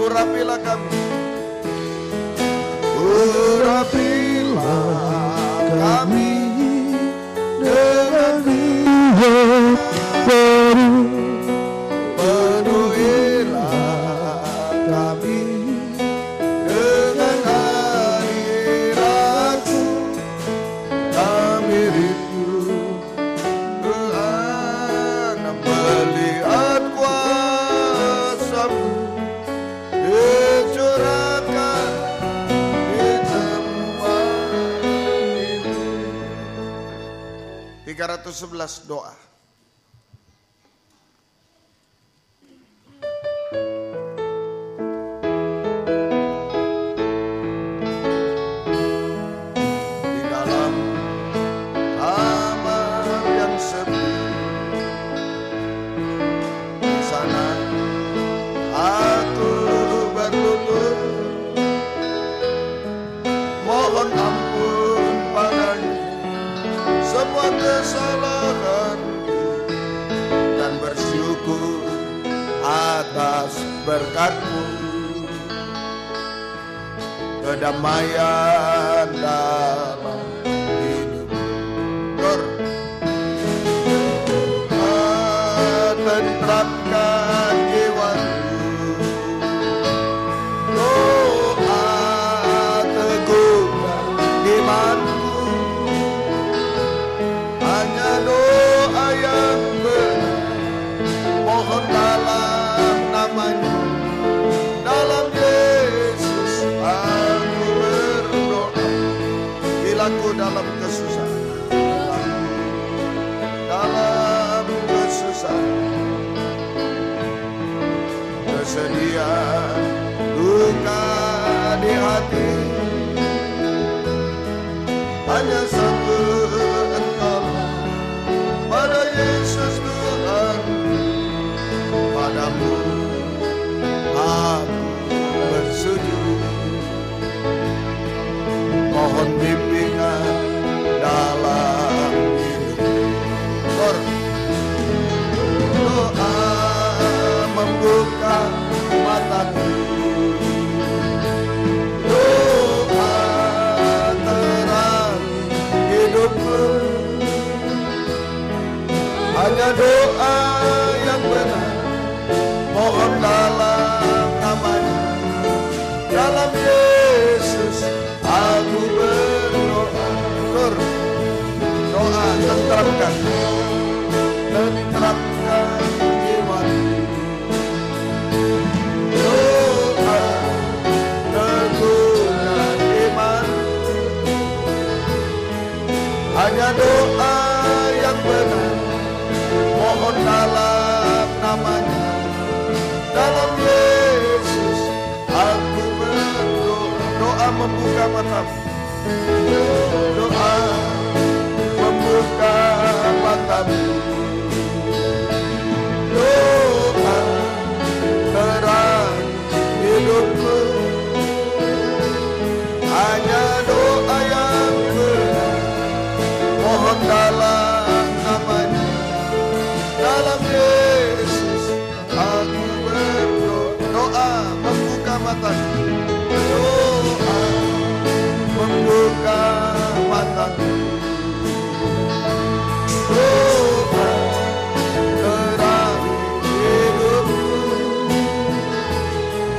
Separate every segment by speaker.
Speaker 1: urapilah kami, urapilah kami dengan hidup baru, penuhilah kami dengan hadirat-Mu, kami rindu Tuhan melihat kuasa-Mu dicurahkan di tempat ini. 311 doa. Di dalam kamar yang sepi, di sana aku berlutut, mohon ampun padanya semua kesalahanku, dan bersyukur atas berkat-Mu, kedamaian dalam hidupku. Tenteramkan jiwaku, doa teguhkan imanku, hanya doa yang benar, mohon dalam namanya, dalam Yesus aku berdoa. Bila ku dalam kesusahan, dalam kesusahan, kesedihan, luka di hati, hanya satu Engkau, pada Yesus Tuhan, padamu aku bersujud, mohon bimbingan dalam hidupku. Doa membuka mataku, doa terang hidupku, hanya doa yang benar, mohon dalam namanya, dalam Yesus aku berdoa. Doa tenteramkan, tenteramkan membuka matamu. Doa membuka matamu. Doa terang hidupku. Hanya doa yang benar, mohon dalam namanya. Dalam Yesus aku berdoa. Membuka mataku. Doa membuka mataku. Doa terang hidupku.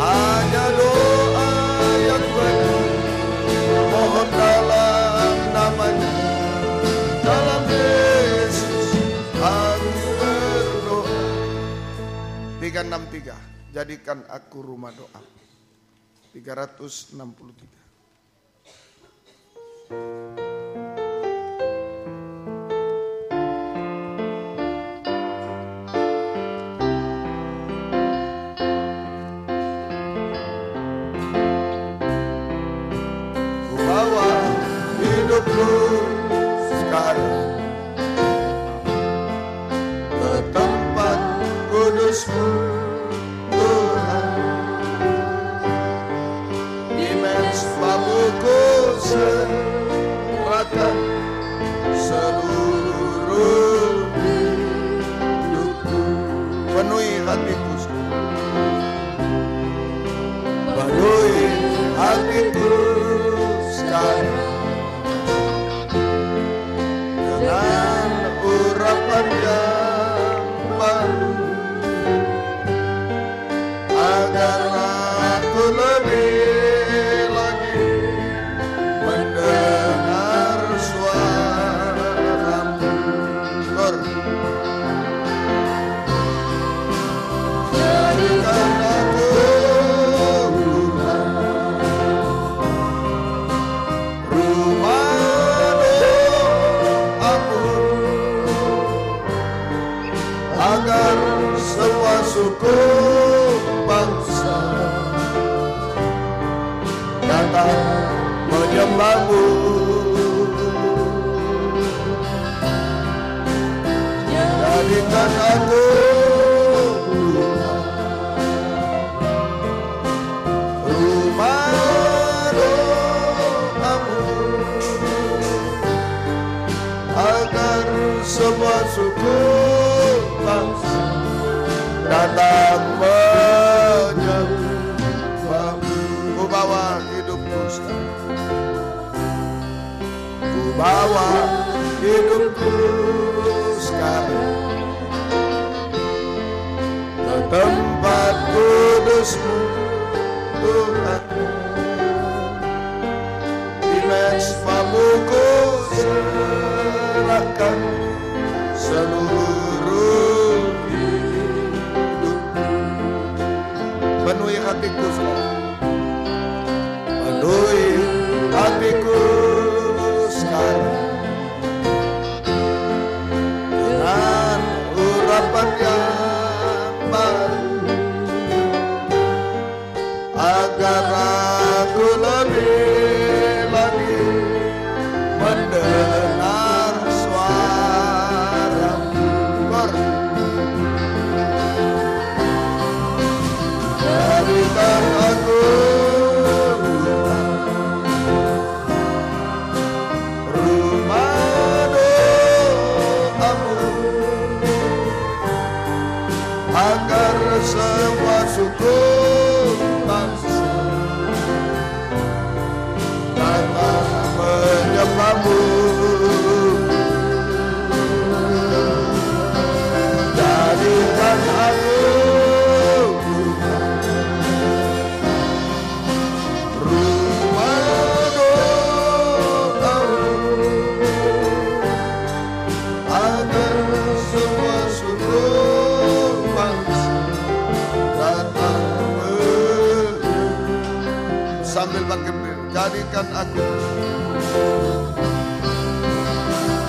Speaker 1: Hanya doa yang benar, mohon dalam namanya. Dalam Yesus aku berdoa. 363, jadikan aku rumah doa. 363. Ku bawa hidupku sekarang ke tempat kudus-Mu, Tuhan. Di mezbamu ku serahkan seluruh hidupku. Penuhi hatiku, penuhi hatiku sekarang dengan urapan yang baru, agar aku lebih lagi mendengar suara-Mu. Jadikan aku rumah doa-Mu, agar semua suku bangsa datang menyembah-Mu. Jadikan aku rumah doa-Mu, agar semua suku bangsa datang menyembah-Mu. Ku bawa hidupku sekarang, ku bawa hidupku sekarang ke tempat kudus-Mu, Tuhan. Di mezbamu ku serahkan seluruh hidupku. Penuhi hatiku sekarang, penuhi hatiku sekarang dengan urapan yang baru, agar aku lebih lagi mendengar suara-Mu. Jadikan aku rumah doa-Mu, agar semua suku bangsa datang menyembah-Mu. Jadikan aku rumah doa-Mu, agar semua suku bangsa datang sambil bangkit berdiri. Jadikan aku,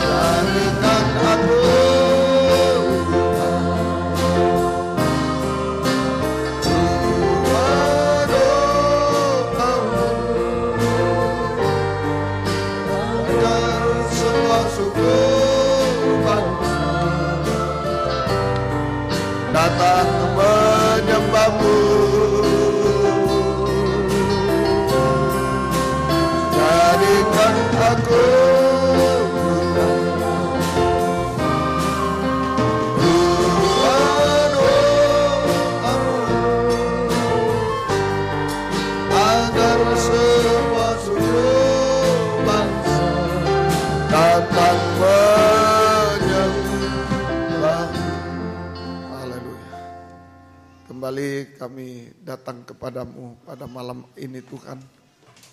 Speaker 1: jadikan aku rumah doa-Mu, datang menyembahmu. Jadikan aku agar semua suku bangsa datang menyembah. Haleluya. Kembali kami datang kepadamu pada malam ini Tuhan,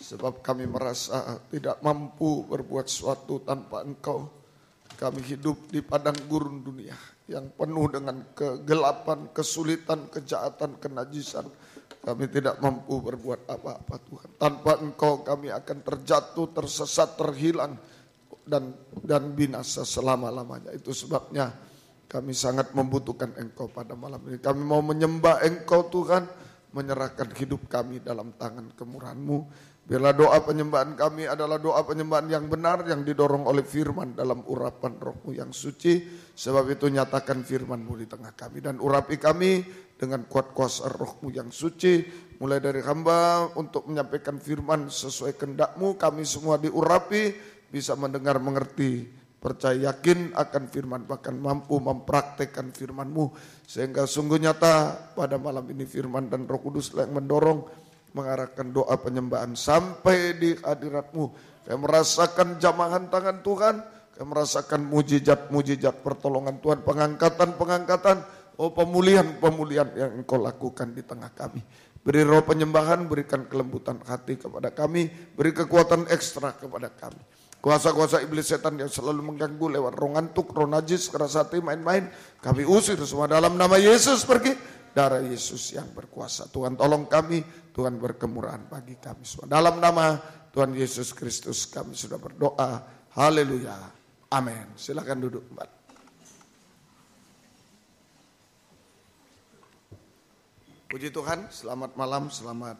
Speaker 1: sebab kami merasa tidak mampu berbuat sesuatu tanpa Engkau. Kami hidup di padang gurun dunia yang penuh dengan kegelapan, kesulitan, kejahatan, kenajisan. Kami tidak mampu berbuat apa-apa Tuhan. Tanpa Engkau kami akan terjatuh, tersesat, terhilang dan binasa selama-lamanya. Itu sebabnya kami sangat membutuhkan Engkau pada malam ini. Kami mau menyembah Engkau Tuhan, menyerahkan hidup kami dalam tangan kemurahan-Mu. Biarlah doa penyembahan kami adalah doa penyembahan yang benar, yang didorong oleh firman dalam urapan Roh-Mu yang suci. Sebab itu nyatakan firman-Mu di tengah kami dan urapi kami dengan kuat kuasa Roh-Mu yang suci. Mulai dari hamba untuk menyampaikan firman sesuai kehendak-Mu, kami semua diurapi, bisa mendengar, mengerti, percaya, yakin akan firman, bahkan mampu mempraktekkan firman-Mu. Sehingga sungguh nyata pada malam ini firman dan Roh Kudus yang mendorong, mengarahkan doa penyembahan sampai di hadirat-Mu. Kami merasakan jamahan tangan Tuhan, kami merasakan mujizat-mujizat pertolongan Tuhan, pengangkatan-pengangkatan, pemulihan-pemulihan yang Engkau lakukan di tengah kami. Beri roh penyembahan, berikan kelembutan hati kepada kami, beri kekuatan ekstra kepada kami. Kuasa-kuasa iblis setan yang selalu mengganggu lewat roh ngantuk, roh najis, keras hati, main-main, kami usir semua dalam nama Yesus pergi. Darah Yesus yang berkuasa. Tuhan tolong kami, Tuhan berkemurahan bagi kami semua. Dalam nama Tuhan Yesus Kristus kami sudah berdoa. Haleluya. Amin. Silakan duduk kembali. Puji Tuhan, selamat malam, selamat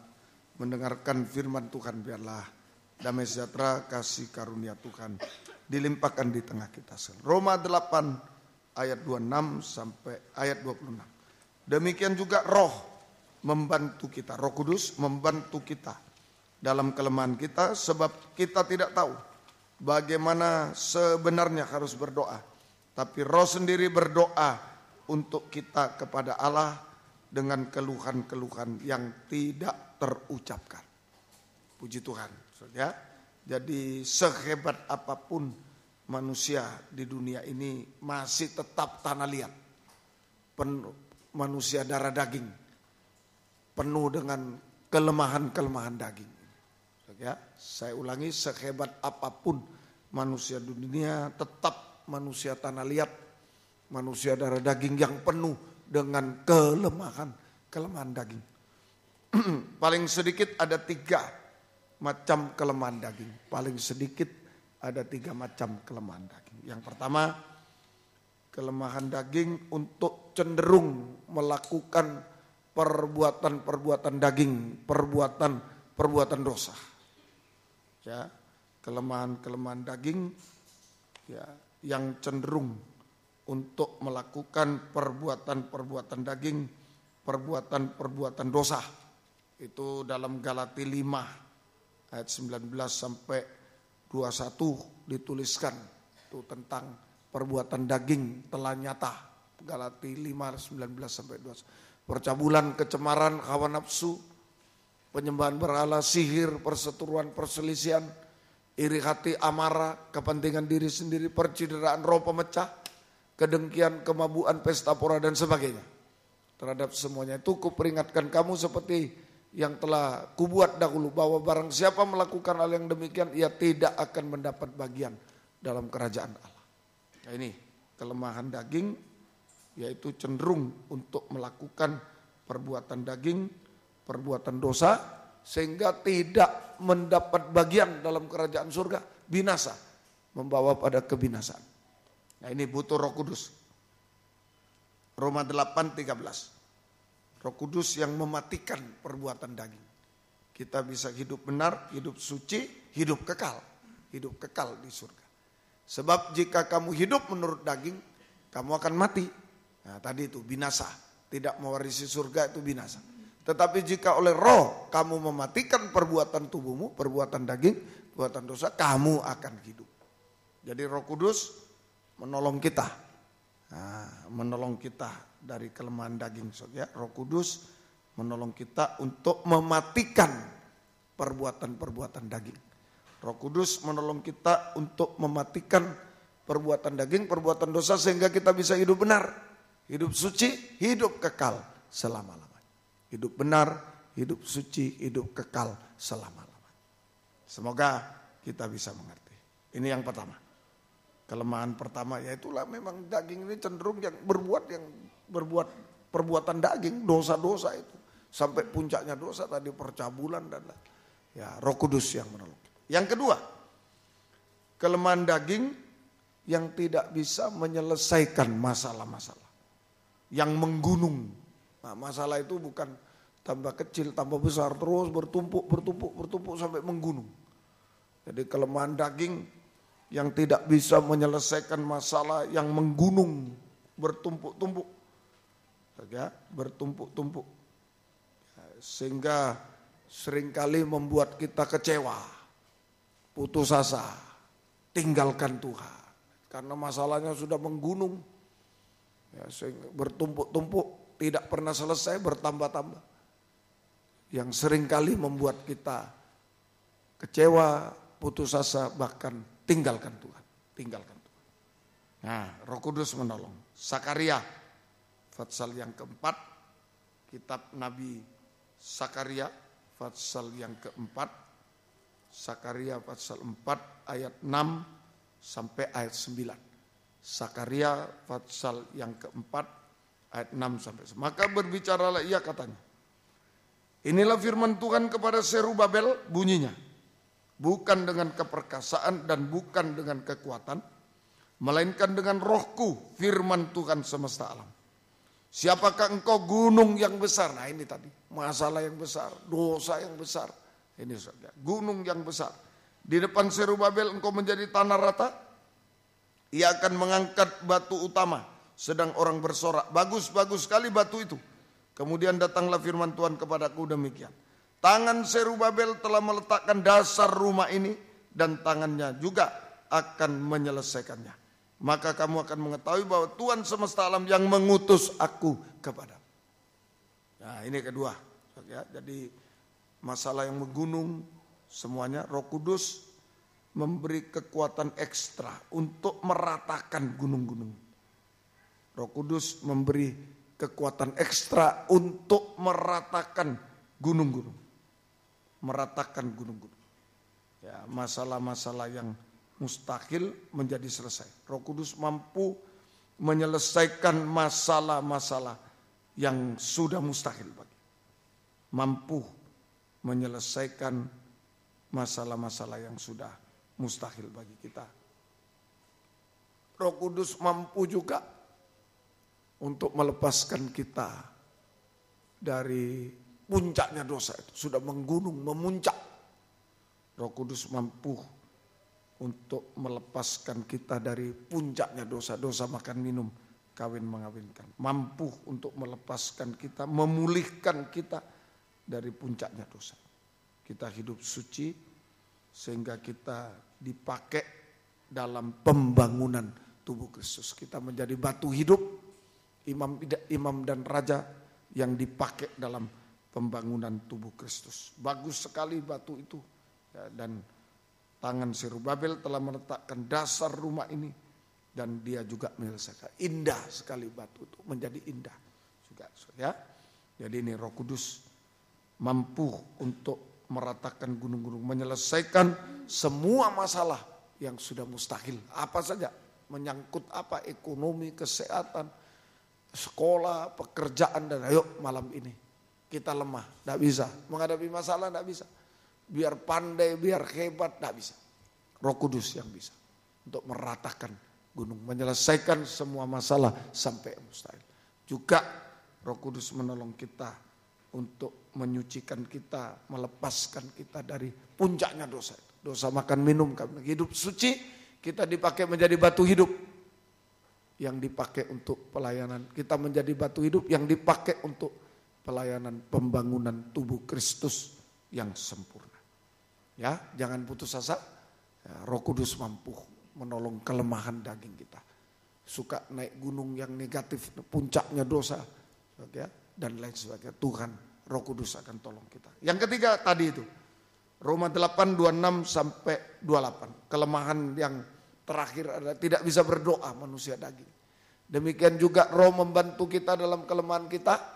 Speaker 1: mendengarkan firman Tuhan. Biarlah damai sejahtera, kasih karunia Tuhan dilimpahkan di tengah kita. Roma 8 ayat 26 sampai ayat 26. Demikian juga Roh membantu kita, Roh Kudus membantu kita dalam kelemahan kita, sebab kita tidak tahu bagaimana sebenarnya harus berdoa. Tapi Roh sendiri berdoa untuk kita kepada Allah dengan keluhan-keluhan yang tidak terucapkan. Puji Tuhan, ya. Jadi sehebat apapun manusia di dunia ini masih tetap tanah liat, manusia darah daging, penuh dengan kelemahan-kelemahan daging. Ya, saya ulangi, sehebat apapun manusia dunia tetap manusia tanah liat, manusia darah daging yang penuh dengan kelemahan daging. Paling sedikit ada 3 macam kelemahan daging. Paling sedikit ada 3 macam kelemahan daging. Yang pertama, kelemahan daging untuk cenderung melakukan perbuatan-perbuatan daging, perbuatan dosa. Ya, kelemahan-kelemahan daging ya, yang cenderung untuk melakukan perbuatan-perbuatan daging, perbuatan-perbuatan dosa. Itu dalam Galati 5 ayat 19 sampai 21 dituliskan itu tentang perbuatan daging telah nyata. Galati 5 19 sampai 21. Percabulan, kecemaran, hawa nafsu, penyembahan berhala, sihir, perseteruan, perselisihan, iri hati, amarah, kepentingan diri sendiri, percideraan, roh pemecah, kedengkian, kemabuan, pesta pora dan sebagainya. Terhadap semuanya itu kuperingatkan kamu seperti yang telah kubuat dahulu, bahwa barang siapa melakukan hal yang demikian, ia tidak akan mendapat bagian dalam kerajaan Allah. Nah, ini kelemahan daging, yaitu cenderung untuk melakukan perbuatan daging, perbuatan dosa, sehingga tidak mendapat bagian dalam kerajaan surga, binasa, membawa pada kebinasaan. Nah, ini butuh Roh Kudus. Roma 8:13. Roh Kudus yang mematikan perbuatan daging. Kita bisa hidup benar, hidup suci, hidup kekal di surga. Sebab jika kamu hidup menurut daging, kamu akan mati. Nah, tadi itu binasa, tidak mewarisi surga itu binasa. Tetapi jika oleh roh kamu mematikan perbuatan tubuhmu, perbuatan daging, perbuatan dosa, kamu akan hidup. Jadi Roh Kudus menolong kita. Menolong kita dari kelemahan daging. Ya. Roh Kudus menolong kita untuk mematikan perbuatan-perbuatan daging. Roh Kudus menolong kita untuk mematikan perbuatan daging, perbuatan dosa sehingga kita bisa hidup benar, hidup suci, hidup kekal selama-lamanya. Hidup benar, hidup suci, hidup kekal selama-lamanya. Semoga kita bisa mengerti. Ini yang pertama. Kelemahan pertama yaitulah memang daging ini cenderung yang berbuat perbuatan daging, dosa-dosa itu. Sampai puncaknya dosa tadi percabulan dan lain. Ya, Roh Kudus yang menolong. Yang kedua, kelemahan daging yang tidak bisa menyelesaikan masalah-masalah. Yang menggunung. Nah, masalah itu bukan tambah kecil, tambah besar, terus bertumpuk sampai menggunung. Jadi kelemahan daging yang tidak bisa menyelesaikan masalah yang menggunung, bertumpuk-tumpuk. Ya, bertumpuk-tumpuk. Sehingga seringkali membuat kita kecewa, putus asa, tinggalkan Tuhan. Karena masalahnya sudah menggunung, ya, bertumpuk-tumpuk, tidak pernah selesai, bertambah-tambah. Yang seringkali membuat kita kecewa, putus asa, bahkan tinggalkan Tuhan. Nah, Roh Kudus menolong. Sakaria, pasal yang keempat, kitab Nabi Sakaria pasal yang keempat, Sakaria pasal 4 ayat 6 sampai ayat 9. Sakaria pasal yang keempat ayat 6 sampai 9. Maka berbicaralah ia katanya, inilah firman Tuhan kepada Zerubabel bunyinya, bukan dengan keperkasaan dan bukan dengan kekuatan, melainkan dengan rohku, firman Tuhan semesta alam. Siapakah engkau gunung yang besar? Nah ini tadi, masalah yang besar, dosa yang besar. Ini saudara, gunung yang besar. Di depan Zerubabel engkau menjadi tanah rata. Ia akan mengangkat batu utama. Sedang orang bersorak, bagus-bagus sekali batu itu. Kemudian datanglah firman Tuhan kepadaku demikian. Tangan Zerubabel telah meletakkan dasar rumah ini dan tangannya juga akan menyelesaikannya. Maka kamu akan mengetahui bahwa Tuhan semesta alam yang mengutus aku kepadamu. Nah ini kedua. Ya, jadi masalah yang menggunung semuanya Roh Kudus memberi kekuatan ekstra untuk meratakan gunung-gunung. Roh Kudus memberi kekuatan ekstra untuk meratakan gunung-gunung. Meratakan gunung-gunung. Ya, masalah-masalah yang mustahil menjadi selesai. Roh Kudus mampu menyelesaikan masalah-masalah yang sudah mustahil bagi. Mampu menyelesaikan masalah-masalah yang sudah mustahil bagi kita. Roh Kudus mampu juga untuk melepaskan kita dari puncaknya dosa itu. Sudah menggunung, memuncak. Roh Kudus mampu untuk melepaskan kita dari puncaknya dosa-dosa makan minum, kawin mengawinkan. Mampu untuk melepaskan kita, memulihkan kita dari puncaknya dosa. Kita hidup suci sehingga kita dipakai dalam pembangunan tubuh Kristus. Kita menjadi batu hidup, imam dan raja yang dipakai dalam pembangunan tubuh Kristus. Bagus sekali batu itu, ya, dan tangan Zerubabel telah meletakkan dasar rumah ini dan dia juga menyelesaikan. Indah sekali batu itu, menjadi indah juga, ya. Jadi ini Roh Kudus mampu untuk meratakan gunung-gunung, menyelesaikan semua masalah yang sudah mustahil. Apa saja, menyangkut apa, ekonomi, kesehatan, sekolah, pekerjaan, dan ayo malam ini kita lemah, tidak bisa menghadapi masalah, tidak bisa. Biar pandai, biar hebat, tidak bisa. Roh Kudus yang bisa untuk meratakan gunung, menyelesaikan semua masalah sampai mustahil. Juga Roh Kudus menolong kita untuk menyucikan kita, melepaskan kita dari puncaknya dosa. Dosa makan minum, hidup suci, kita dipakai menjadi batu hidup. yang dipakai untuk pelayanan. Kita menjadi batu hidup yang dipakai untuk pelayanan pembangunan tubuh Kristus yang sempurna. Ya, jangan putus asa. Ya, Roh Kudus mampu menolong kelemahan daging kita. Suka naik gunung yang negatif, puncaknya dosa, ya, dan lain sebagainya. Tuhan, Roh Kudus akan tolong kita. Yang ketiga tadi itu, Roma 8, 26 sampai 28. Kelemahan yang terakhir adalah tidak bisa berdoa manusia daging. Demikian juga Roh membantu kita dalam kelemahan kita.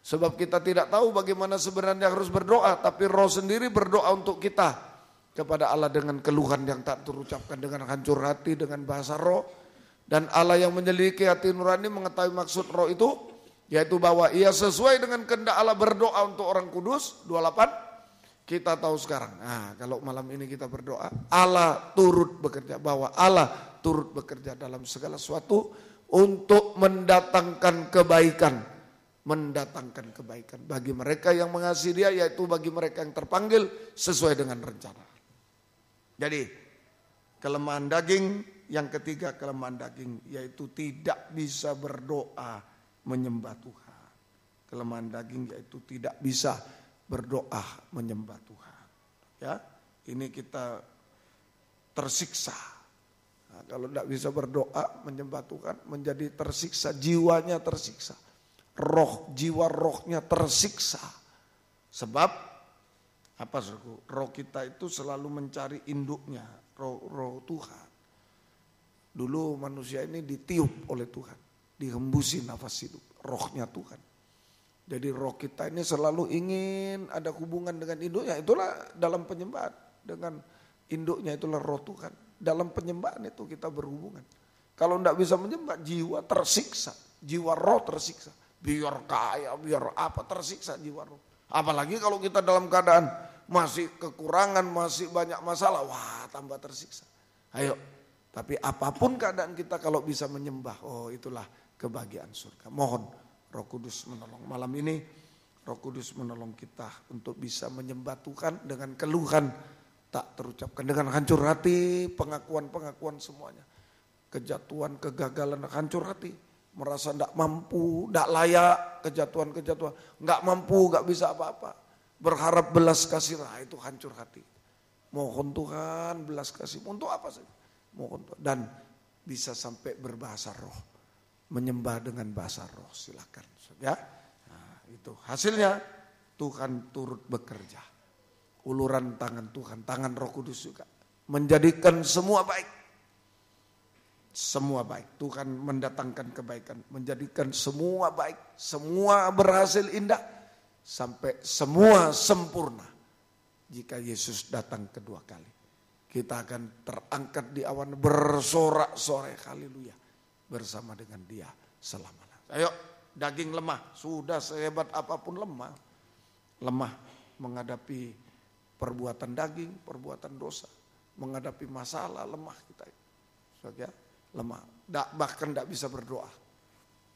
Speaker 1: Sebab kita tidak tahu bagaimana sebenarnya harus berdoa. Tapi Roh sendiri berdoa untuk kita kepada Allah dengan keluhan yang tak terucapkan, dengan hancur hati, dengan bahasa roh. Dan Allah yang menyelidiki hati nurani mengetahui maksud roh itu, yaitu bahwa ia sesuai dengan kehendak Allah berdoa untuk orang kudus. 28. Kita tahu sekarang, kalau malam ini kita berdoa, Allah turut bekerja, bahwa Allah turut bekerja dalam segala sesuatu untuk mendatangkan kebaikan. Mendatangkan kebaikan bagi mereka yang mengasihi Dia, yaitu bagi mereka yang terpanggil sesuai dengan rencana. Jadi kelemahan daging, yang ketiga kelemahan daging, yaitu tidak bisa berdoa menyembah Tuhan. Kelemahan daging yaitu tidak bisa berdoa menyembah Tuhan. Ya, ini kita tersiksa. Nah, kalau tidak bisa berdoa menyembah Tuhan, menjadi tersiksa, jiwanya tersiksa, jiwa rohnya tersiksa. Sebab apa saudaraku? Roh kita itu selalu mencari induknya, roh Tuhan. Dulu manusia ini ditiup oleh Tuhan, dihembusi nafas hidup, rohnya Tuhan. Jadi roh kita ini selalu ingin ada hubungan dengan induknya. Itulah dalam penyembahan. Dengan induknya itulah roh Tuhan. Dalam penyembahan itu kita berhubungan. Kalau tidak bisa menyembah, jiwa tersiksa. Jiwa roh tersiksa. Biar kaya, biar apa, tersiksa jiwa roh. Apalagi kalau kita dalam keadaan masih kekurangan, masih banyak masalah. Wah, tambah tersiksa. Ayo, tapi apapun keadaan kita kalau bisa menyembah, oh itulah kebahagiaan surga. Mohon Roh Kudus menolong. Malam ini Roh Kudus menolong kita untuk bisa menyembah Tuhan dengan keluhan tak terucapkan, dengan hancur hati, pengakuan-pengakuan semuanya. Kejatuhan, kegagalan, hancur hati, merasa tidak mampu, tidak layak, kejatuhan-kejatuhan, nggak mampu, nggak bisa apa-apa. Berharap belas kasih, itu hancur hati. Mohon Tuhan belas kasih, untuk apa saja? Mohon Tuhan. Dan bisa sampai berbahasa roh. Menyembah dengan bahasa roh, silakan ya. Nah, itu hasilnya Tuhan turut bekerja. Uluran tangan Tuhan, tangan Roh Kudus juga menjadikan semua baik. Semua baik. Tuhan mendatangkan kebaikan, menjadikan semua baik, semua berhasil indah sampai semua sempurna. Jika Yesus datang kedua kali, kita akan terangkat di awan bersorak-sorai, haleluya, bersama dengan Dia selamanya. Ayo, daging lemah, sudah sehebat apapun lemah. Lemah menghadapi perbuatan daging, perbuatan dosa, menghadapi masalah, lemah kita. Ya, lemah, bahkan tidak bisa berdoa.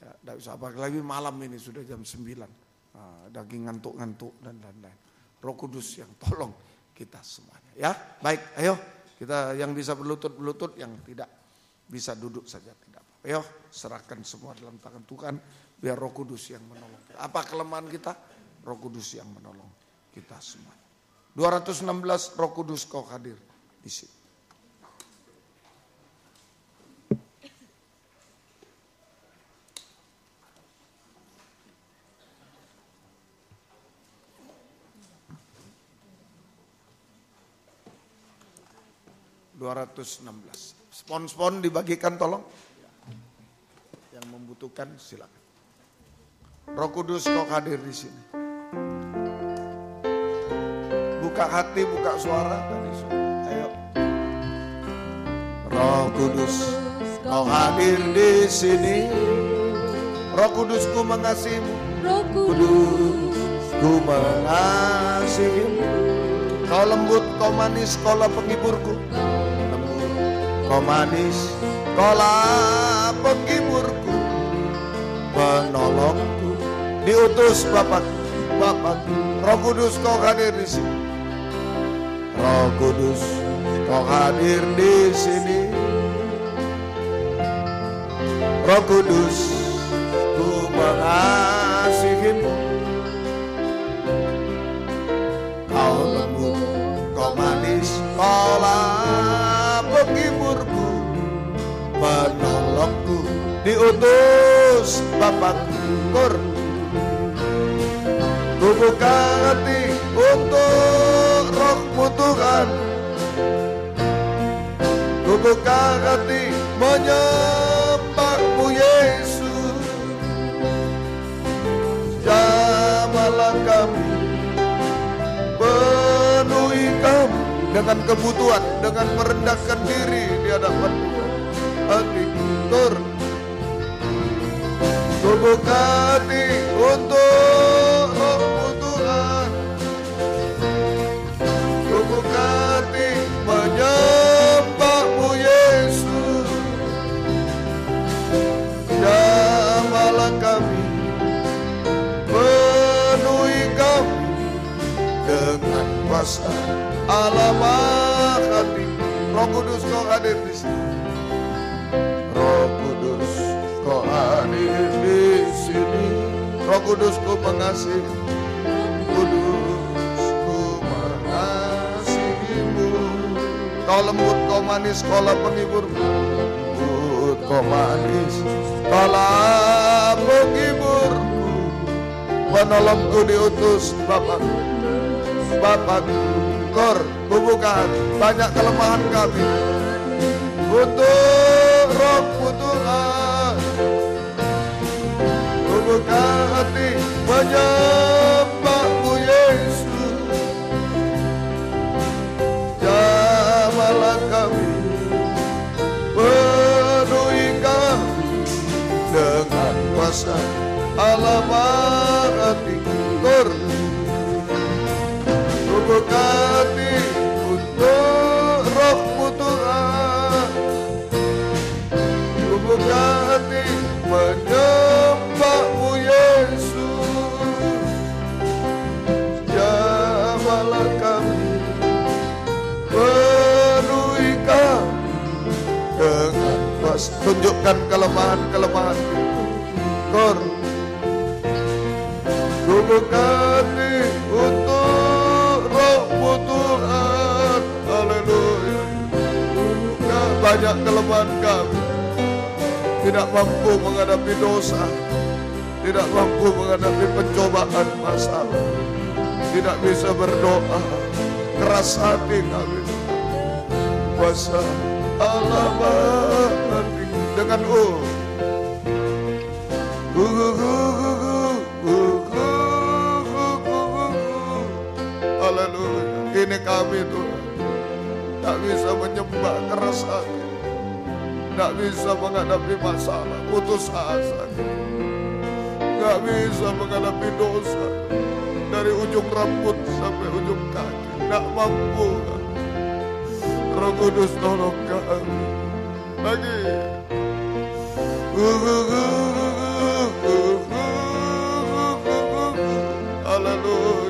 Speaker 1: Ya, tidak bisa, apalagi malam ini sudah jam 9. Daging ngantuk-ngantuk dan lain-lain. Roh Kudus yang tolong kita semuanya. Ya, baik, ayo kita yang bisa berlutut, yang tidak bisa duduk saja tidak. Ayo serahkan semua dalam tangan Tuhan, biar Roh Kudus yang menolong kita. Apa kelemahan kita? Roh Kudus yang menolong kita semua. 216 Roh Kudus kau hadir di sini. Spon-spon dibagikan tolong. Yang membutuhkan silakan. Roh Kudus kau hadir di sini. Buka hati, buka suara tadi. Ayo. Roh Kudus kau hadir di sini. Roh Kudus ku mengasihimu. Roh Kudus ku mengasihimu. Kau lembut, kau manis, kaulah penghiburku. Kau manis, kaulah penghiburku, penolongku, diutus Bapakku. Roh Kudus kau hadir di sini. Roh Kudus kau hadir di sini. Roh Kudus, ku mengasihimu. Kau lembut, kau manis, kaulah penghiburku, penolongku, diutus Bapakku. Ku buka hati untuk Roh-Mu Tuhan. Ku buka hati menyembah-Mu Yesus. Jamahlah kami, penuhi kami dengan kebutuhan, dengan merendahkan diri di hadapan Tuhan. Hatiku turun. Ku buka hati untuk Roh-Mu Tuhan. Ku buka hati menyembah-Mu Yesus. Jamahlah kami, penuhi kami dengan kuasa Allah Maha Hati. Roh Kudus, Kau hadir di sini. Roh Kudus, Kau hadir di sini. Roh Kudus, Ku mengasihi. Kudus, Ku mengasihimu. Kau lembut, Kau manis, Kaulah penghiburku. Lembut, Kau manis, Kaulah penghiburku. Penolongku diutus Bapakku. Bapakku, Ku buka banyak kelemahan kami untuk Roh-Mu Tuhan. Ku buka hati menyembah-Mu Yesus. Jamahlah kami, penuhi kami dengan kuasa Allah Maha Hati. Ku buka hati untuk Roh-Mu Tuhan. Ku buka hati menyembah-Mu Yesus. Jamahlah kami, penuhi kami dengan kuasa. Tunjukkan kelemahan-kelemahan kita. Ku buka hati untuk Roh-Mu Tuhan. Haleluya. Banyak kelemahan kami, tidak mampu menghadapi dosa, tidak mampu menghadapi pencobaan masalah, tidak bisa berdoa, keras hati kami. Kuasa Allah Maha dengan haleluya. Ini kami Tuhan, tak bisa menyembah keras hati, tak bisa menghadapi masalah, putus asa, tak bisa menghadapi dosa dari ujung rambut sampai ujung kaki, tak mampu. Roh Kudus tolong kami lagi. Haleluya.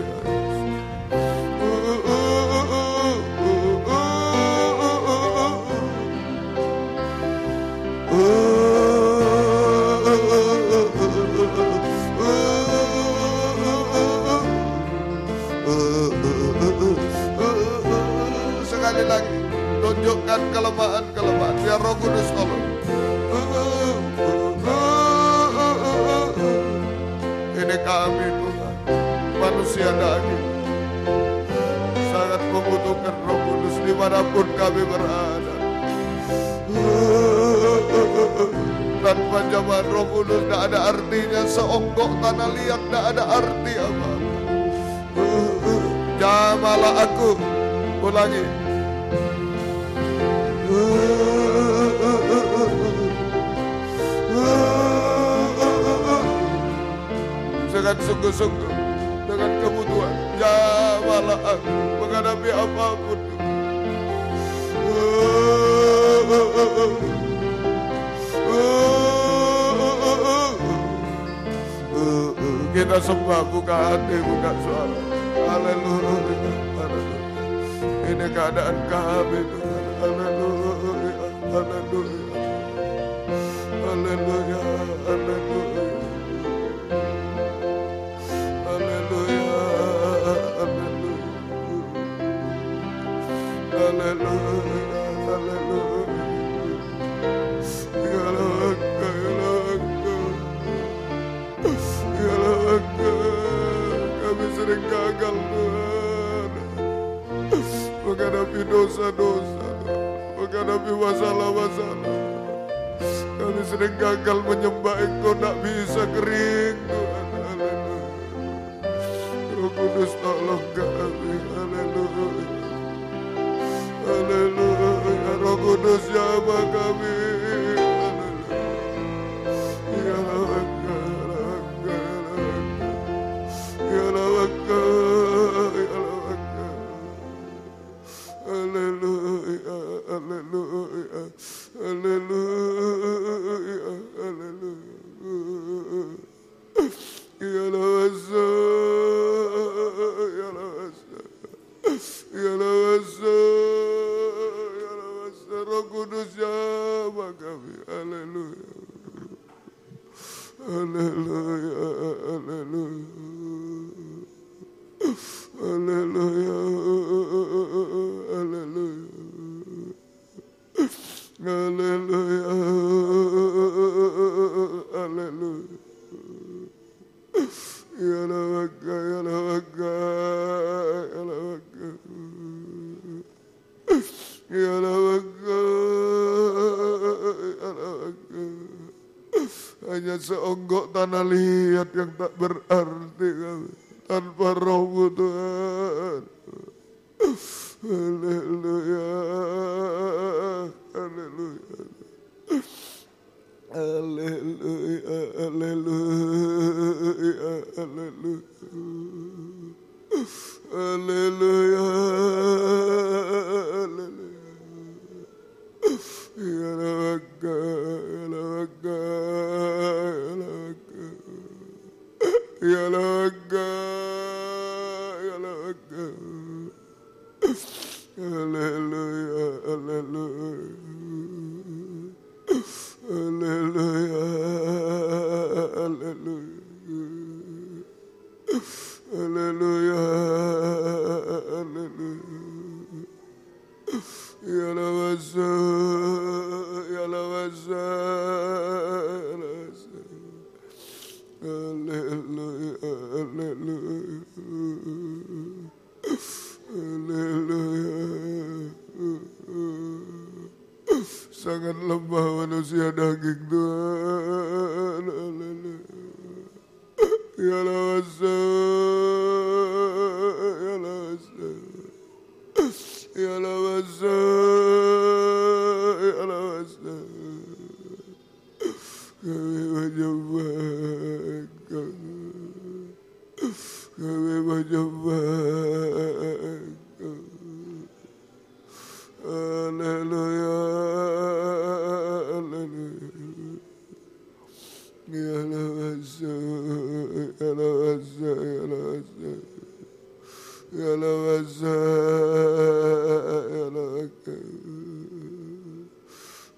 Speaker 1: Sekali lagi, tunjukkan kelemahan-kelemahan biar Roh Kudus tolong. Ini kami Tuhan, manusia daging, sangat membutuhkan Roh Kudus dimanapun kami berada. Tanpa jamahan Roh Kudus tidak ada artinya, seonggok tanah liat tidak ada arti apa-apa. Jamahlah aku, ulangi. Dengan sungguh-sungguh, dengan kebutuhan, jamahlah aku menghadapi apapun. Kita sembah, buka hati, buka suara. Haleluya, haleluya. Ini keadaan kami Tuhan. Haleluya, haleluya. Haleluya, haleluya. Haleluya, haleluya. Haleluya, haleluya. Ya Laka, ya Laka. Ya Laka. Kami sering gagal Tuhan menghadapi dosa-dosa, menghadapi masalah-masalah. Kami sering gagal menyembah Engkau, tak bisa kering Tuhan. Haleluya. Roh Kudus tolong kami. Haleluya. Haleluya. Roh Kudus jama kami. Haleluya. Ya Laka, ya Laka, ya Laka. Haleluya, haleluya, haleluya, haleluya. Ya Lawasa, ya Lawasa, ya Lawasa, ya Lawasa. Roh Kudus jama kami. Haleluya. Haleluya, haleluya. Haleluya, haleluya. Haleluya, haleluya. Ya Lawaka, ya Lawaka, ya Lawaka. Ya Lawaka, ya Lawaka. Hanya seonggok tanah liat yang tak berarti kami, tanpa Roh-Mu Tuhan. Haleluya, haleluya, haleluya, haleluya, haleluya, haleluya, haleluya. Ya Lawaka, ya Lawaka, ya Lawaka. Ya Lawaka, ya Lawaka. Haleluya, haleluya. Haleluya, haleluya. Haleluya, haleluya. Ya Lawasa, ya Lawasa, ya Lawasa. Haleluya, haleluya. Haleluya. Sangat lemah manusia daging Tuhan. Haleluya. Ya Lawasa, ya Lawasa. Ya Lawasa, ya Lawasa. Kami menyembah Engkau. Kami menyembah Engkau. Haleluya, haleluya. Ya Lawasa, ya Lawasa, ya Lawasa. Ya Lawasa, ya Lawasa.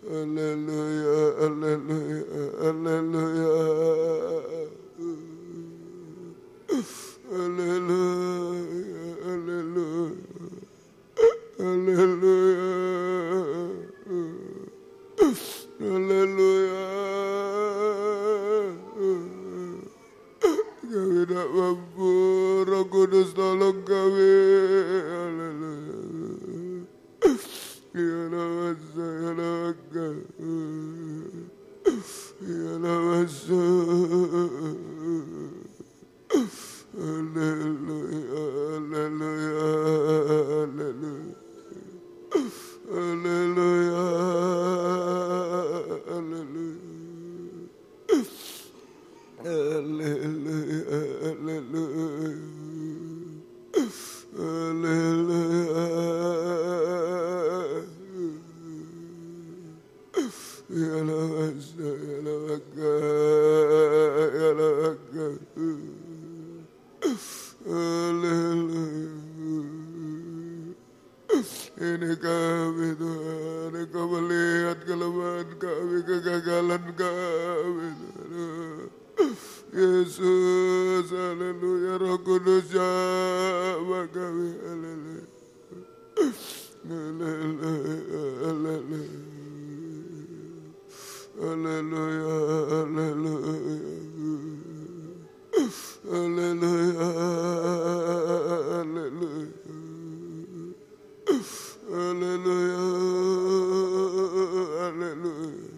Speaker 1: Haleluya, haleluya, haleluya. Haleluya, haleluya. Haleluya. Haleluya. Kami tak mampu, Roh Kudus tolong kami. Haleluya. Ya Lawasa, ya Lawaka. Ya Lawasa. Haleluya, haleluya, haleluya. Haleluya, haleluya. Haleluya, haleluya. Haleluya. Ya Lawasa, ya Lawaka, ya Lawaka. Haleluya. Ini kami Tuhan, Engkau melihat kelemahan kami, kegagalan kami. haleluya, Roh Kudus jama kami, haleluya, haleluya, haleluya, haleluya, haleluya, haleluya, haleluya.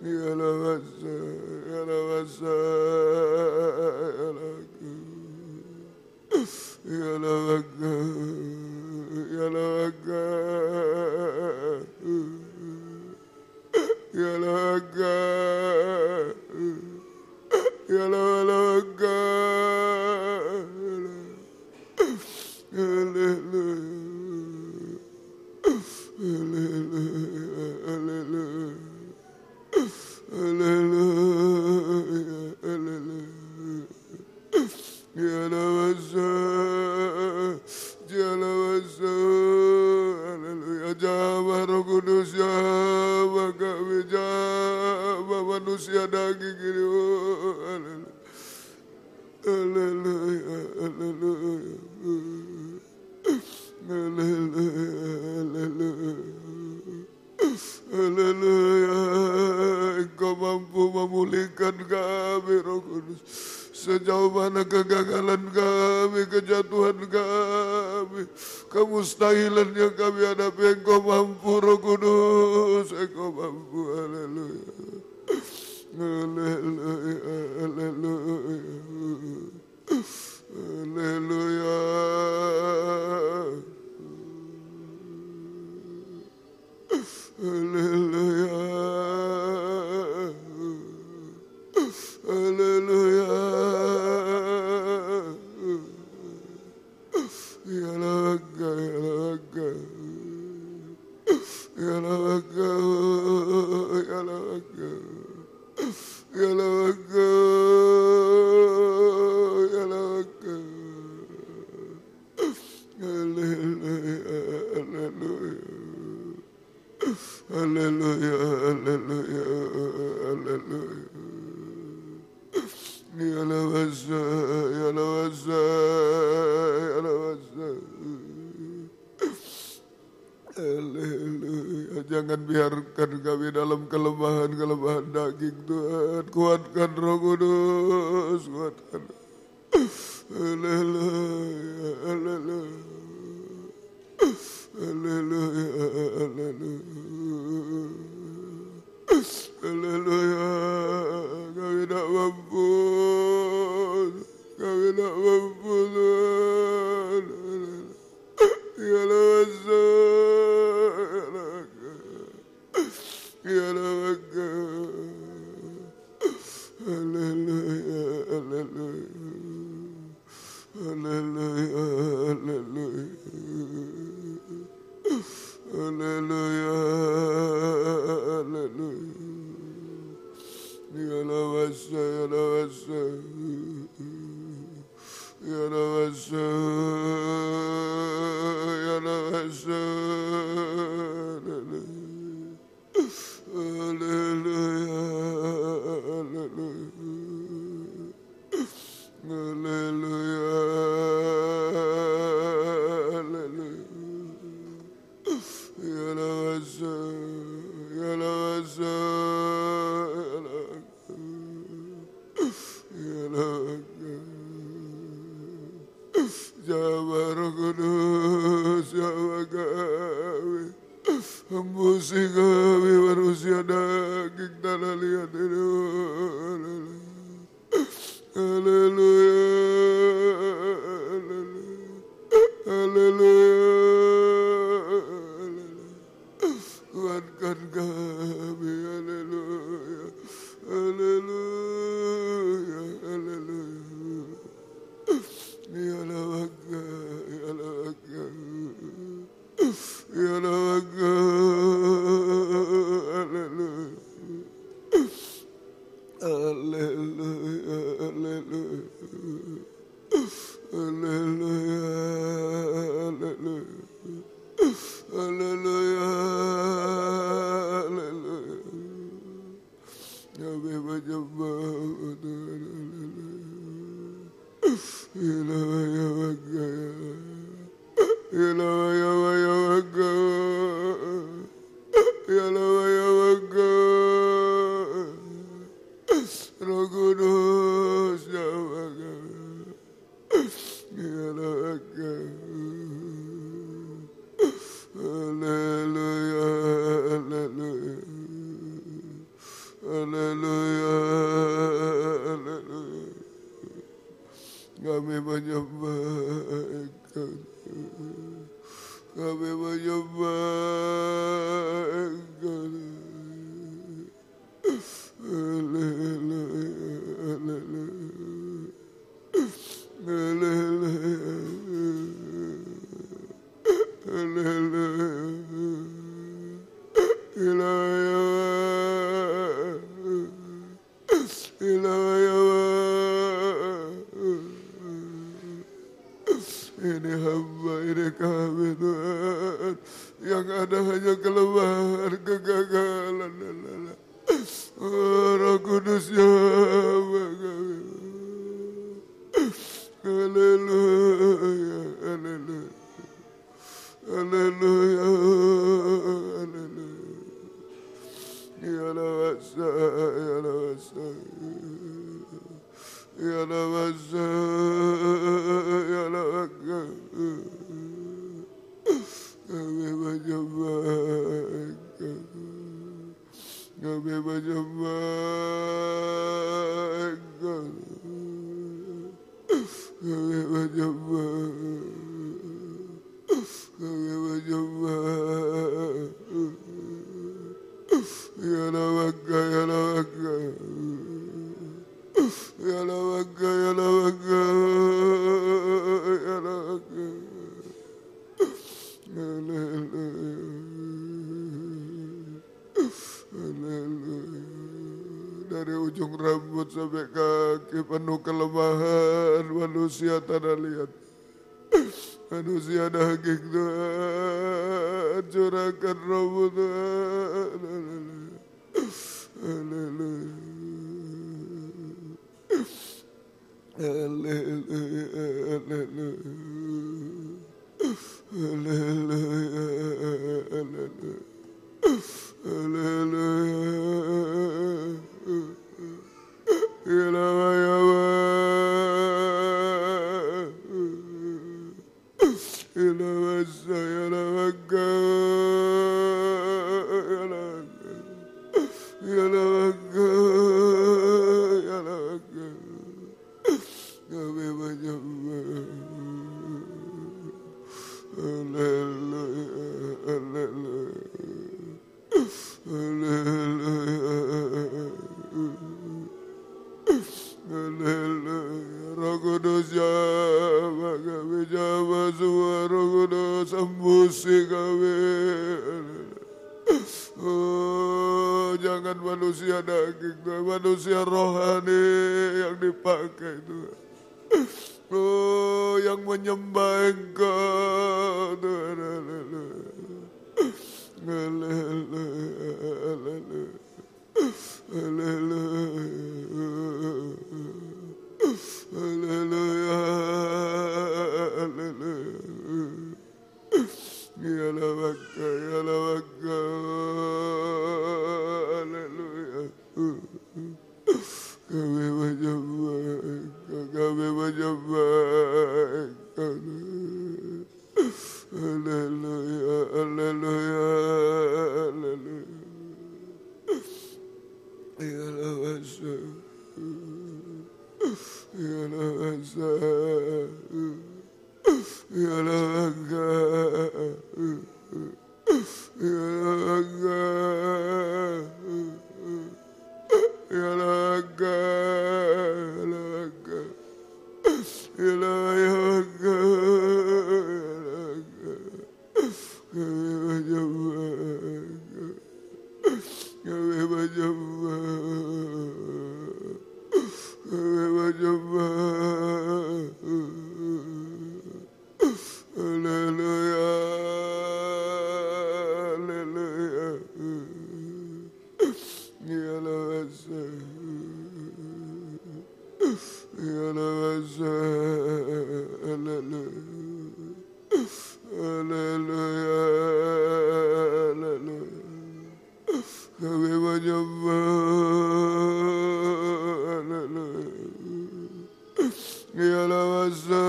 Speaker 1: Ya la basa, ya la basa, ya la basa, ya la basa, ya la basa, ya la basa, haleluya, haleluya, haleluya. Hallelujah, hallelujah. Ya la basa, ya la basa, haleluya. Jama Roh Kudus, jama kami, jama manusia daging ini, oh, haleluya, haleluya, haleluya, haleluya. Haleluya, Engkau mampu memulihkan kami, Roh Kudus. Sejauh mana kegagalan kami, kejatuhan kami, kemustahilan yang kami hadapi, Engkau mampu, Roh Kudus. Engkau mampu, haleluya. Haleluya, haleluya, haleluya. Haleluya, haleluya, ya laga, ya laga, ya laga, ya laga, ya laga, haleluya, haleluya. Haleluya, haleluya, haleluya. Ya la basa, ya la basa, ya la basa. Haleluya. Jangan biarkan kami dalam kelemahan-kelemahan daging, Tuhan. Kuatkan Roh Kudus, kuatkan. Haleluya, haleluya. Haleluya, haleluya, haleluya. Kami tak mampu, kami tak mampu, Tuhan. Ya la ya la haleluya, haleluya, haleluya, haleluya. Haleluya, haleluya. Ya la basa, ya la basa, ya la basa, ya la basa. Haleluya, haleluya, haleluya, haleluya. Ya la basa, ya la basa, ya la basa. Jama Roh Kudus, jama kami. Hembusi kami manusia daging tanah liat ini. Haleluya, haleluya, haleluya. Kuatkan kami, haleluya, haleluya, haleluya. Ya la baka, ya la baka, ya la baka, haleluya, haleluya, haleluya, haleluya, haleluya. Haleluya, haleluya. Kami menyembah Tuhan, haleluya. Roh Kudus haleluya, haleluya, haleluya, haleluya. Kami menyembah Engkau, kami menyembah Engkau. Haleluya, haleluya, ini hamba, ini kami Tuhan, yang ada hanya kelemahan, kegagalan. Roh Kudus ya kami. Haleluya, haleluya, haleluya, haleluya. Ya lawasa, ya lawasa, ya lawasa, ya lawasa. Kami menyembah Engkau, kami menyembah Engkau, kami menyembah, kami menyembah. Ya lawaka, ya lawaka, ya lawaka, ya lawaka, ya lawaka. Haleluya, haleluya. Dari ujung rambut sampai kaki penuh kelemahan manusia tanah liat. Manusia daging Tuhan, curahkan rohmu Tuhan. Haleluya, haleluya, haleluya, haleluya, haleluya, haleluya. Kami menyembah. Haleluya, haleluya, haleluya, haleluya. Roh Kudus jama kami, jama semua Roh Kudus, sembusi kami. Oh, jangan manusia daging, manusia rohani yang dipakai Tuhan. Oh, yang menyembah Engkau Tuhan. Haleluya, haleluya, haleluya, haleluya, haleluya. Ya lawaka, ya lawaka, haleluya. Kami menyembah Engkau, kami menyembah Engkau. Haleluya, haleluya, haleluya. Ya lawasa, ya lawasa, ya lawaka, ya lawaka, ya lawaka, ya lawaka, kami menyembah, kami menyembah, kami menyembah. Haleluya, haleluya. Ya lawasa, Haleluya, haleluya. Kami menyembah, haleluya. Ya lawasa,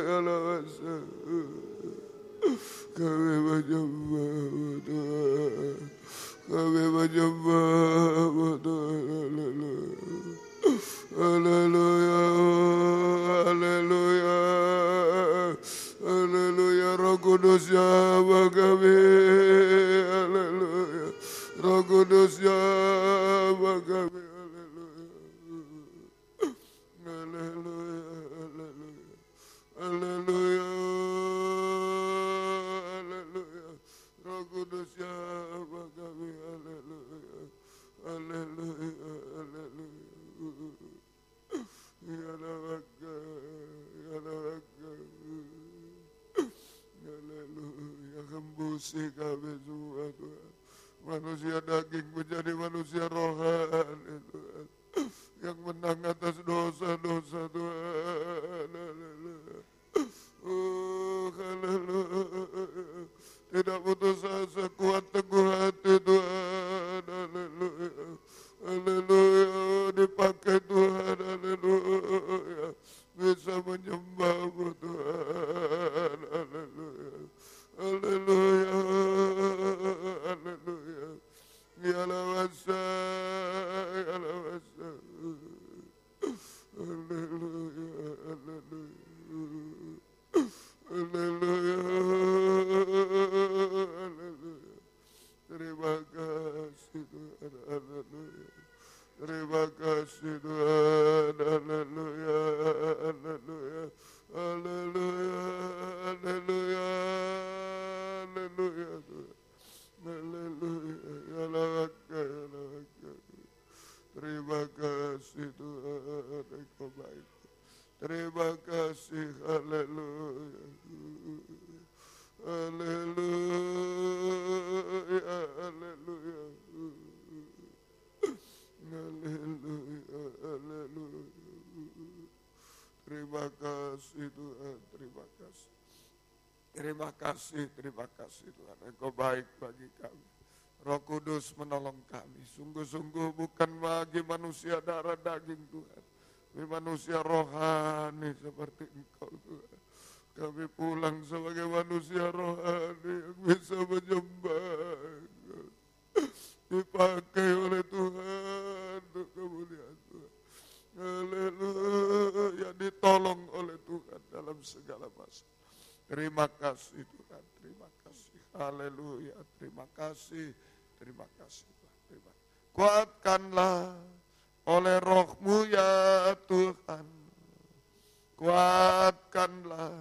Speaker 1: ya lawasa. Kami menyembah Tuhan, kami menyembah Tuhan, haleluya, haleluya, haleluya. Roh Kudus Yahweh kami, haleluya. Roh Kudus Yahweh kami, haleluya, haleluya, haleluya, haleluya, haleluya. Roh Kudus Yahweh kami, haleluya, haleluya, haleluya. Ya lawaka, ya lawaka. Haleluya, hembusi kami semua Tuhan. Manusia daging menjadi manusia rohani Tuhan. Yang menang atas dosa-dosa Tuhan. Haleluya. Oh, haleluya. Tidak putus asa, kuat teguh hati Tuhan. Haleluya. Haleluya. Dipakai Tuhan. Haleluya. Bisa menyembah-Mu Tuhan. Haleluya. Haleluya. Haleluya. Ya lawasa, ya lawasa. Haleluya. Haleluya. Haleluya. Haleluya. Terima kasih Tuhan. Haleluya. Terima kasih Tuhan. Haleluya. Haleluya. Haleluya. Haleluya. Haleluya Tuhan. Haleluya. Ya lawaka, ya lawaka. Terima kasih Tuhan. Engkau baik. Terima kasih. Haleluya. Haleluya. Haleluya. Haleluya. Haleluya. Terima kasih Tuhan. Terima kasih. Terima kasih. Terima kasih Tuhan. Engkau baik bagi kami. Roh Kudus menolong kami. Sungguh-sungguh bukan bagi manusia darah daging Tuhan. Kami manusia rohani seperti Engkau Tuhan. Kami pulang sebagai manusia rohani yang bisa menyembah. Dipakai oleh Tuhan untuk kemuliaan Tuhan. Haleluya. Ditolong oleh Tuhan dalam segala masa. Terima kasih Tuhan. Terima kasih. Haleluya. Terima kasih. Terima kasih Tuhan. Terima kasih. Kuatkanlah oleh Roh-Mu ya Tuhan. Kuatkanlah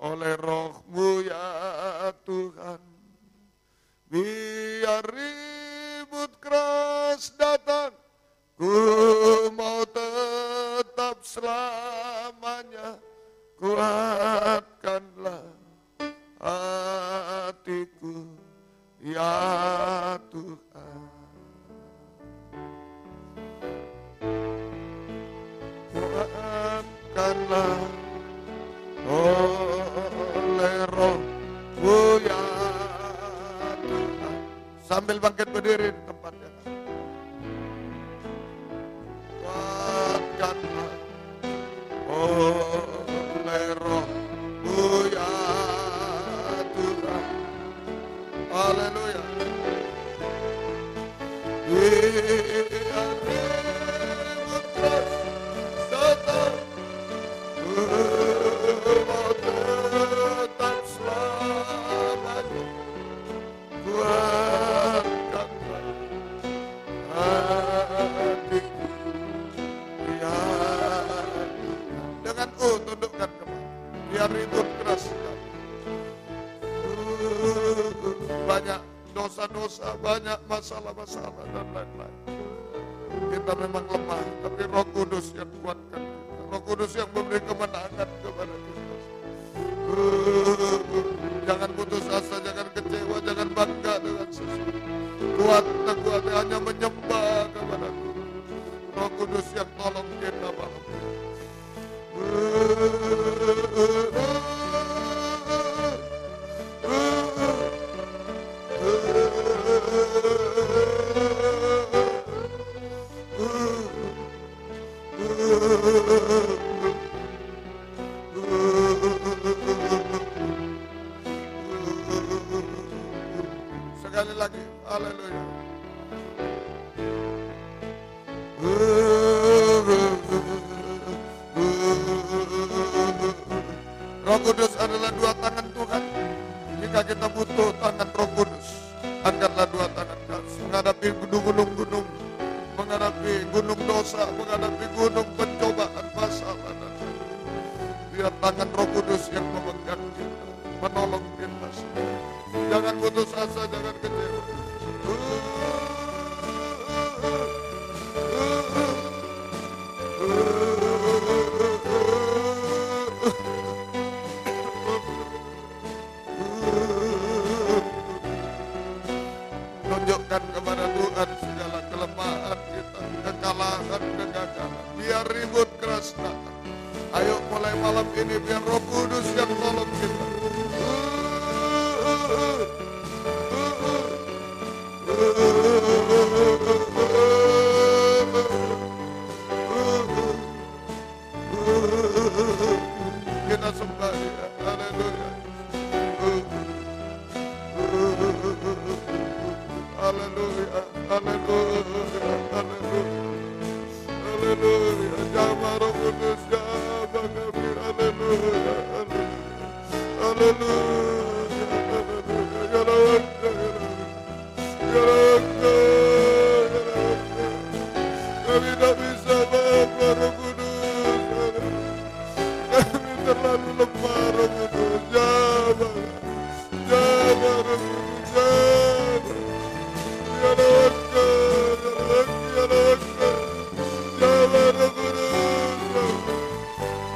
Speaker 1: oleh Roh-Mu ya Tuhan. Biar ribut keras datang, ku mau tetap selamanya. Kuatkanlah hatiku ya Tuhan. Kuatkanlah oleh Roh-Mu ya Tuhan. Sambil bangkit berdiri di tempatnya. Kuatkanlah oleh Roh-Mu ya Tuhan. Haleluya. Biar ribut keras datang, ku mau tetap selamanya. Kuatkanlah hatiku ya Tuhan. Dengan tundukkan kepala. Biar ribut keras datang. Banyak dosa-dosa, banyak masalah-masalah dan lain-lain. Kita memang lemah, tapi Roh Kudus yang kuatkan kita. Roh Kudus yang memberi kemenangan kepada kita. Jangan putus asa, jangan kecewa, jangan bangga dengan sesuatu. Kuat hanya menyembah kepada Tuhan. Roh Kudus yang tolong kita malam ini. Sekali lagi, haleluya. Roh Kudus adalah dua tangan Tuhan. Jika kita butuh tangan Roh Kudus, angkatlah dua tangan kami menghadapi gunung-gunung, menghadapi gunung dosa, menghadapi gunung pencobaan masalah. Biar tangan Roh Kudus yang memegang kita, menolong kita. Jangan putus asa, jangan kecewa. Tunjukkan kepada Tuhan segala kelemahan kita, kekalahan, kegagalan. Biar ribut keras datang. Ayo mulai malam ini biar Roh Kudus yang tolong kita. Kita sembah Dia. Haleluya. Haleluya. Haleluya. Haleluya. Haleluya. Jama Roh Kudus, jama kami. Haleluya. Haleluya. Haleluya. Haleluya. Ya Rabbi. Ya Rabbi. Kami tak bisa Bapa Roh Kudus. Kami terlalu lemah Roh Kudus. Jama. Jama Roh Kudus. Jama. Ya Rabbi. Ya Rabbi. Jama Roh Kudus.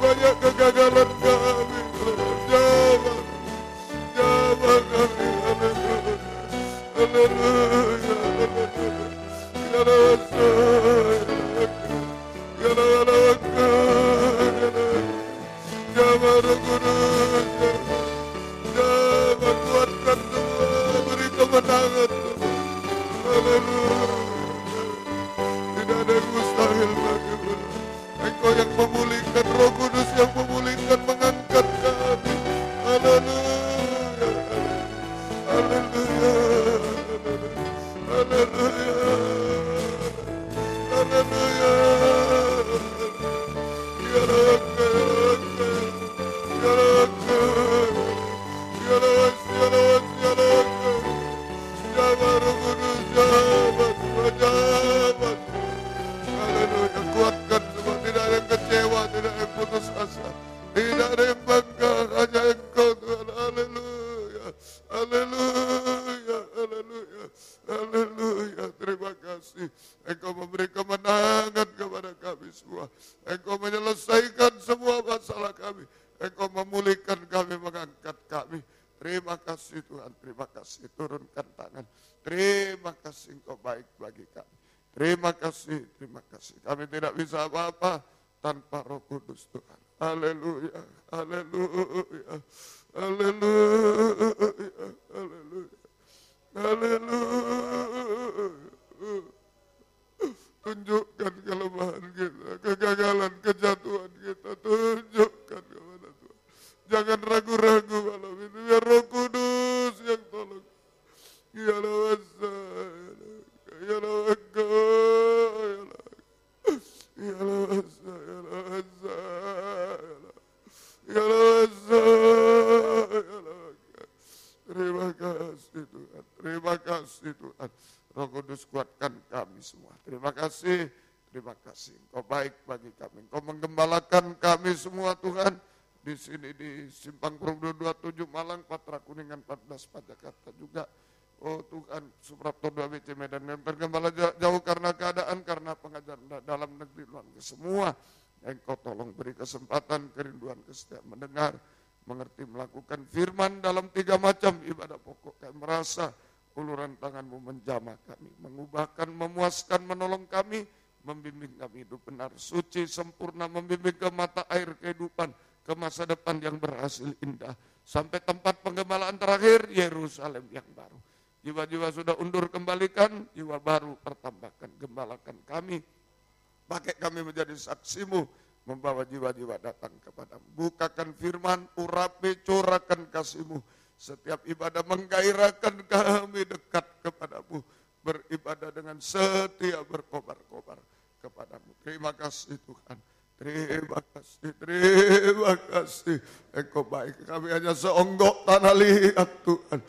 Speaker 1: Banyak kegagalan kami. Jama. Jama kami. Haleluya. Haleluya. Ya Rabbi. Ya Rabbi. Jama Roh Kudus. Jama kuatkan semua. Beri kemenangan. Haleluya. Tidak ada yang mustahil bagimu. Engkau yang memulihkan, Roh Kudus yang memulihkan, mengangkat kami. Haleluya. Haleluya. Haleluya. Haleluya. Ya Rabbi. Ya Rabbi. Ya Rabbi. Ya Rabbi. Ya Rabbi. Jama Roh Kudus. Jama. Jama. Haleluya. Kuatkan semua. Tidak ada yang kecewa, tidak ada yang putus asa, tidak ada yang bangga, hanya Engkau Tuhan. Haleluya. Haleluya. Haleluya. Haleluya. Terima kasih. Engkau memberi kemenangan kepada kami semua. Engkau menyelesaikan semua masalah kami. Engkau memulihkan kami, mengangkat kami. Terima kasih Tuhan. Terima kasih. Turunkan tangan. Terima kasih Engkau baik bagi kami. Terima kasih, terima kasih. Kami tidak bisa apa-apa tanpa Roh Kudus Tuhan. Haleluya, haleluya, haleluya, haleluya, haleluya. Tunjukkan kelemahan kita, kegagalan, kejatuhan kita. Tunjukkan kepada Tuhan. Jangan ragu-ragu malam ini. Biar Roh Kudus yang tolong. Ya Allah, ya Allah, ya Allah, ya Allah. Terima kasih Tuhan, terima kasih Tuhan. Roh Kudus kuatkan kami semua. Terima kasih, terima kasih. Engkau baik bagi kami. Engkau menggembalakan kami semua Tuhan. Di sini di Simpang Perum 227 Malang, Patra Kuningan 14 Jakarta juga. Oh Tuhan, Suprapto 2 BC Medan yang tergembala jauh karena keadaan, karena pengajaran dalam negeri luar semua. Engkau tolong beri kesempatan, kerinduan, kesetiaan mendengar, mengerti, melakukan firman dalam 3 macam ibadah pokok. Kami merasa uluran tangan-Mu menjamah kami, mengubahkan, memuaskan, menolong kami,
Speaker 2: membimbing kami hidup benar, suci, sempurna, membimbing ke mata air kehidupan, ke masa depan yang berhasil indah. Sampai tempat penggembalaan terakhir, Yerusalem yang baru. Jiwa-jiwa sudah undur kembalikan, jiwa baru pertambahkan, gembalakan kami. Pakai kami menjadi saksimu, membawa jiwa-jiwa datang kepadamu. Bukakan firman, urapi, curahkan kasih-Mu. Setiap ibadah menggairahkan kami dekat kepadamu. Beribadah dengan setia berkobar-kobar kepadamu. Terima kasih Tuhan. Terima kasih. Engkau baik. Kami hanya seonggok tanah liat Tuhan.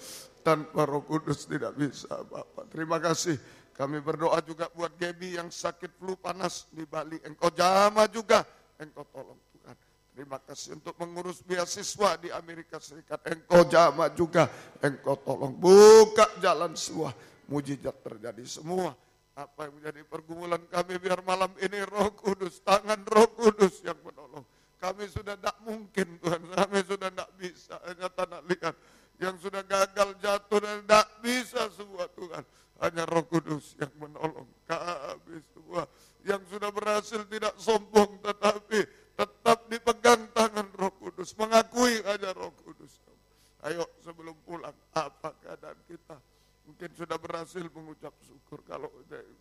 Speaker 2: Tanpa Roh Kudus tidak bisa Bapak. Terima kasih. Kami berdoa juga buat Gaby yang sakit flu panas di Bali. Engkau jamah juga. Engkau tolong Tuhan. Terima kasih untuk mengurus beasiswa di Amerika Serikat. Engkau jamah juga. Engkau tolong buka jalan semua. Mujizat terjadi semua. Apa yang menjadi pergumulan kami biar malam ini Roh Kudus. Tangan Roh Kudus yang menolong. Kami sudah tidak mungkin Tuhan. Kami sudah tidak bisa. Hanya tanah liat. Yang sudah gagal jatuh dan tidak bisa semua Tuhan. Hanya Roh Kudus yang menolong kami semua. Yang sudah berhasil tidak sombong tetapi tetap dipegang tangan Roh Kudus. Mengakui hanya Roh Kudus. Ayo sebelum pulang, apa keadaan kita? Mungkin sudah berhasil mengucap syukur. Kalau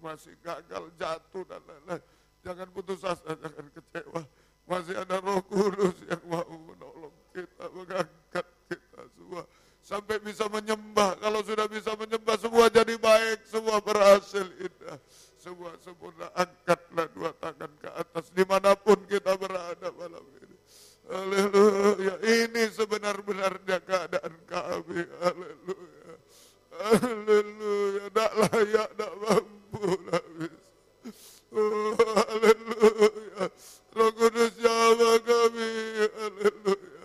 Speaker 2: masih gagal, jatuh dan lain-lain. Jangan putus asa, jangan kecewa. Masih ada Roh Kudus yang mau menolong kita, mengangkat kita semua. Sampai bisa menyembah. Kalau sudah bisa menyembah, semua jadi baik. Semua berhasil indah. Semua sempurna. Angkatlah dua tangan ke atas. Dimanapun kita berada malam ini. Haleluya. Ini sebenar-benarnya keadaan kami. Haleluya. Haleluya. Tak layak, tak mampu, tak bisa. Oh, haleluya. Roh Kudus jamah kami. Haleluya.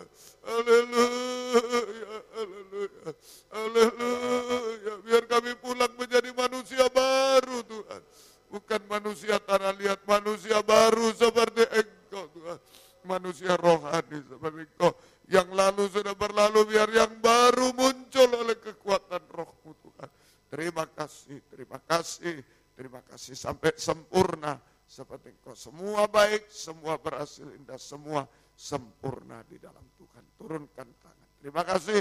Speaker 2: Haleluya. Haleluya. Haleluya. Biar kami pulang menjadi manusia baru Tuhan. Bukan manusia tanah liat, manusia baru seperti Engkau Tuhan. Manusia rohani seperti Engkau. Yang lalu sudah berlalu, biar yang baru muncul oleh kekuatan Roh-Mu Tuhan. Terima kasih, terima kasih, terima kasih. Sampai sempurna seperti Engkau. Semua baik, semua berhasil indah, semua sempurna di dalam Tuhan. Turunkan tangan. Terima kasih,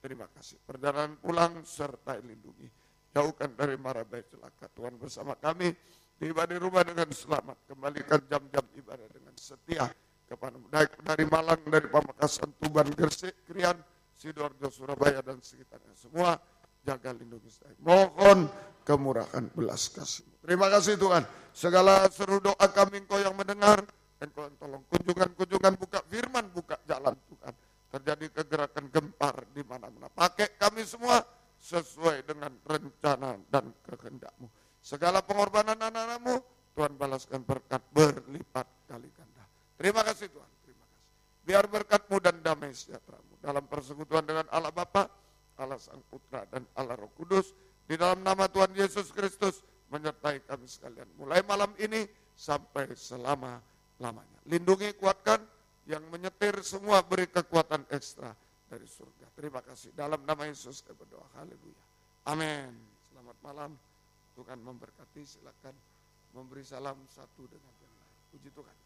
Speaker 2: terima kasih. Perjalanan pulang serta lindungi. Jauhkan dari mara bahaya celaka. Tuhan bersama kami. Tiba di rumah dengan selamat. Kembalikan jam-jam ibadah dengan setia kepadamu. Dari Malang, dari Pamekasan, Tuban, Gresik, Krian, Sidoarjo, Surabaya dan sekitarnya. Semua jaga lindungi saya. Mohon kemurahan belas kasih. Terima kasih Tuhan. Segala seru doa kami Engkau yang mendengar. Engkau yang tolong kunjungan-kunjungan, buka firman, buka jalan Tuhan. Terjadi kegerakan gempar di mana-mana. Pakai kami semua sesuai dengan rencana dan kehendak-Mu. Segala pengorbanan anak-anak-Mu, Tuhan balaskan berkat berlipat kali ganda. Terima kasih Tuhan, terima kasih. Biar berkat-Mu dan damai sejahtera-Mu dalam persekutuan dengan Allah Bapa, Allah Sang Putra dan Allah Roh Kudus, di dalam nama Tuhan Yesus Kristus menyertai kami sekalian. Mulai malam ini sampai selama-lamanya. Lindungi, kuatkan, yang menyetir semua beri kekuatan ekstra dari surga. Terima kasih. Dalam nama Yesus saya berdoa. Haleluya. Amin. Selamat malam. Tuhan memberkati. Silakan memberi salam satu dengan yang lain. Puji Tuhan.